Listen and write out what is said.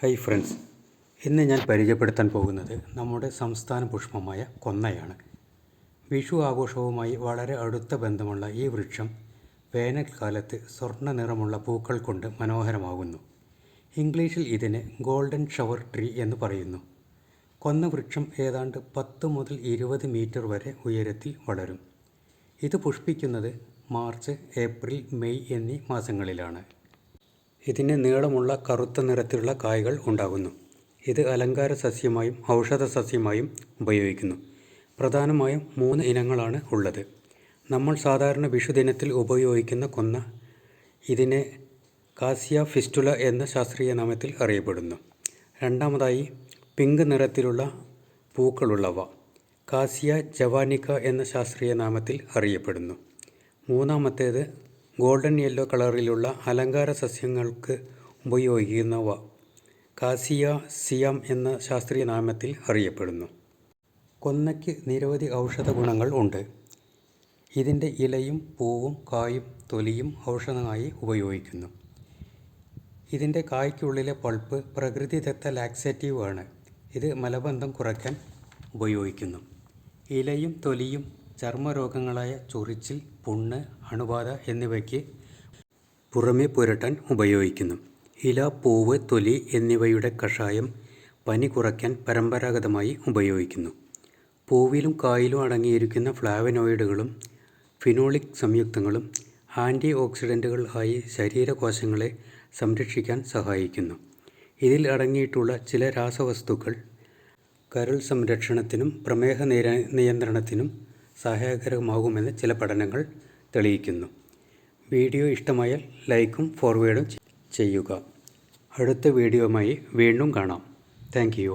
Hi friends, ഇന്ന് ഞാൻ പരിചയപ്പെടുത്താൻ പോകുന്നത് നമ്മുടെ സംസ്ഥാന പുഷ്പമായ കൊന്നയാണ്. വിഷു ആഘോഷവുമായി വളരെ അടുത്ത ബന്ധമുള്ള ഈ വൃക്ഷം വേനൽക്കാലത്ത് സ്വർണ്ണ നിറമുള്ള പൂക്കൾ കൊണ്ട് മനോഹരമാകുന്നു. ഇംഗ്ലീഷിൽ ഇതിനെ ഗോൾഡൻ ഷവർ ട്രീ എന്ന് പറയുന്നു. കൊന്ന വൃക്ഷം ഏതാണ്ട് 10 മുതൽ 20 മീറ്റർ വരെ ഉയരത്തിൽ വളരും. ഇത് പുഷ്പിക്കുന്നത് മാർച്ച്, ഏപ്രിൽ, മെയ് എന്നീ മാസങ്ങളിലാണ്. ഇതിന് നീളമുള്ള കറുത്ത നിറത്തിലുള്ള കായ്കൾ ഉണ്ടാകുന്നു. ഇത് അലങ്കാര സസ്യമായും ഔഷധ സസ്യമായും ഉപയോഗിക്കുന്നു. പ്രധാനമായും 3 ഇനങ്ങളാണ് ഉള്ളത്. നമ്മൾ സാധാരണ വിഷുദിനത്തിൽ ഉപയോഗിക്കുന്ന കൊന്ന ഇതിനെ കാസിയ ഫിസ്റ്റുല എന്ന ശാസ്ത്രീയ നാമത്തിൽ അറിയപ്പെടുന്നു. രണ്ടാമതായി പിങ്ക് നിറത്തിലുള്ള പൂക്കളുള്ളവ കാസിയ ജവാനിക്ക എന്ന ശാസ്ത്രീയ നാമത്തിൽ അറിയപ്പെടുന്നു. മൂന്നാമത്തേത് ഗോൾഡൻ യെല്ലോ കളറിലുള്ള അലങ്കാര സസ്യങ്ങൾക്ക് ഉപയോഗിക്കുന്നവ കാസിയ സിയാം എന്ന ശാസ്ത്രീയ നാമത്തിൽ അറിയപ്പെടുന്നു. കൊന്നയ്ക്ക് നിരവധി ഔഷധ ഗുണങ്ങൾ ഉണ്ട്. ഇതിൻ്റെ ഇലയും പൂവും കായും തൊലിയും ഔഷധമായി ഉപയോഗിക്കുന്നു. ഇതിൻ്റെ കായ്ക്കുള്ളിലെ പൾപ്പ് പ്രകൃതിദത്ത ലാക്സേറ്റീവ് ആണ്. ഇത് മലബന്ധം കുറയ്ക്കാൻ ഉപയോഗിക്കുന്നു. ഇലയും തൊലിയും ചർമ്മരോഗങ്ങളായ ചൊറിച്ചിൽ, പുണ്ണ്, അണുബാധ എന്നിവയ്ക്ക് പുറമെ പുരട്ടാൻ ഉപയോഗിക്കുന്നു. ഇല, പൂവ്, തൊലി എന്നിവയുടെ കഷായം പനി കുറയ്ക്കാൻ പരമ്പരാഗതമായി ഉപയോഗിക്കുന്നു. പൂവിലും കായിലും അടങ്ങിയിരിക്കുന്ന ഫ്ലാവനോയിഡുകളും ഫിനോളിക് സംയുക്തങ്ങളും ആൻറ്റി ഓക്സിഡൻറ്റുകൾ ആയി ശരീരകോശങ്ങളെ സംരക്ഷിക്കാൻ സഹായിക്കുന്നു. ഇതിൽ അടങ്ങിയിട്ടുള്ള ചില രാസവസ്തുക്കൾ കരൾ സംരക്ഷണത്തിനും പ്രമേഹ നിയന്ത്രണത്തിനും സഹായകരമാകുമെന്ന് ചില പഠനങ്ങൾ തെളിയിക്കുന്നു. വീഡിയോ ഇഷ്ടമായാൽ ലൈക്കും ഫോർവേഡും ചെയ്യുക. അടുത്ത വീഡിയോയുമായി വീണ്ടും കാണാം. Thank you.